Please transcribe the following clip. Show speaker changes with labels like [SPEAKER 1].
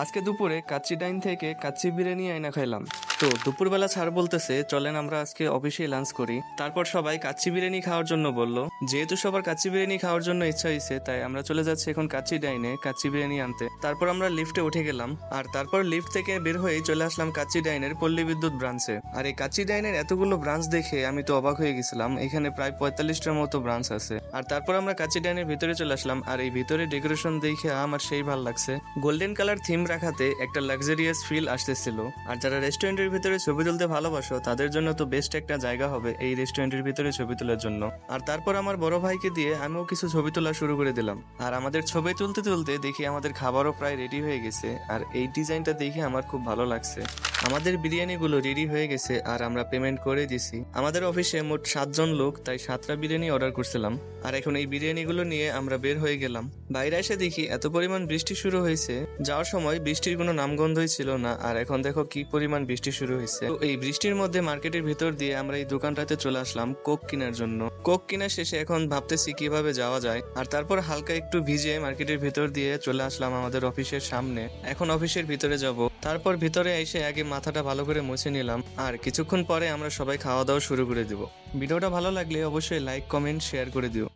[SPEAKER 1] আজকে দুপুরে কাচ্চি ডাইন থেকে কাচ্চি বিরিয়ানি আইনা খাইলাম। তো দুপুরবেলা স্যার বলতেছে চলেন আমরা আজকে অফিসে লাঞ্চ করি। তারপর সবাই কাচ্চি বিরিয়ানি খাওয়ার জন্য বলল। যেহেতু সবার কাচ্চি বিরিয়ানি খাওয়ার জন্য ইচ্ছা হয়েছে, তাই আমরা চলে যাচ্ছি এখন কাচ্চি ডাইনে কাচ্চি বিরিয়ানি আনতে। তারপর আমরা লিফটে উঠে গেলাম, আর তারপর লিফট থেকে বের হয়ে চলে আসলাম কাচ্চি ডাইনের পল্লী বিদ্যুৎ ব্রাঞ্চে। আর এই কাচ্চি ডাইনের এতগুলো ব্রাঞ্চ দেখে আমি তো অবাক হয়ে গেছিলাম। এখানে প্রায় 45টার মতো ব্রাঞ্চ আছে। আর তারপর আমরা কাচ্চি ডাইনের ভিতরে চলে আসলাম, আর এই ভিতরে ডেকোরেশন দেখে আমার সেই ভালো লাগছে। গোল্ডেন কালার থিম রাখাতে একটা লাক্সারিয়াস ফিল আসতেছিল। আর যারা রেস্টুরেন্টের ভিতরে ছবি তুলতে ভালোবাসো তাদের জন্য তো বেস্ট একটা জায়গা হবে এই রেস্টুরেন্টের ভিতরে ছবি তোলার জন্য। আর তারপর আমার বড় ভাইকে দিয়ে আমিও কিছু ছবি তোলা শুরু করে দিলাম। আর আমাদের ছবি তুলতে তুলতে দেখি আমাদের খাবারও প্রায় রেডি হয়ে গেছে। আর এই ডিজাইনটা দেখে আমার খুব ভালো লাগছে। আমাদের বিরিয়ানিগুলো রেডি হয়ে গেছে আর আমরা পেমেন্ট করে দিছি। আমাদের অফিসে মোট 7 জন লোক, তাই 7টা বিরিয়ানি অর্ডার করছিলাম। আর এখন এই বিরিয়ানিগুলো নিয়ে আমরা বের হয়ে গেলাম। বাইরে এসে দেখি এত পরিমাণ বৃষ্টি শুরু হয়েছে। যাওয়ার সময় বৃষ্টির কোনো নামগন্ধই ছিল না, আর এখন দেখো কি পরিমাণ বৃষ্টি শুরু হয়েছে। তো এই বৃষ্টির মধ্যে মার্কেটের ভিতর দিয়ে আমরা এই দোকানটাতে চলে আসলাম কোক কেনার জন্য। কোক কেনা শেষে এখন ভাবতেছি কিভাবে যাওয়া যায়। আর তারপর হালকা একটু ভিজে মার্কেটের ভিতর দিয়ে চলে আসলাম আমাদের অফিসের সামনে। এখন অফিসের ভিতরে যাব। তারপর ভিতরে এসে আগে মাথাটা ভালো করে মুছে নিলাম, আর কিছুক্ষণ পরে আমরা সবাই খাওয়া দাওয়া শুরু করে দিব। ভিডিওটা ভালো লাগলে অবশ্যই লাইক, কমেন্ট, শেয়ার করে দিও।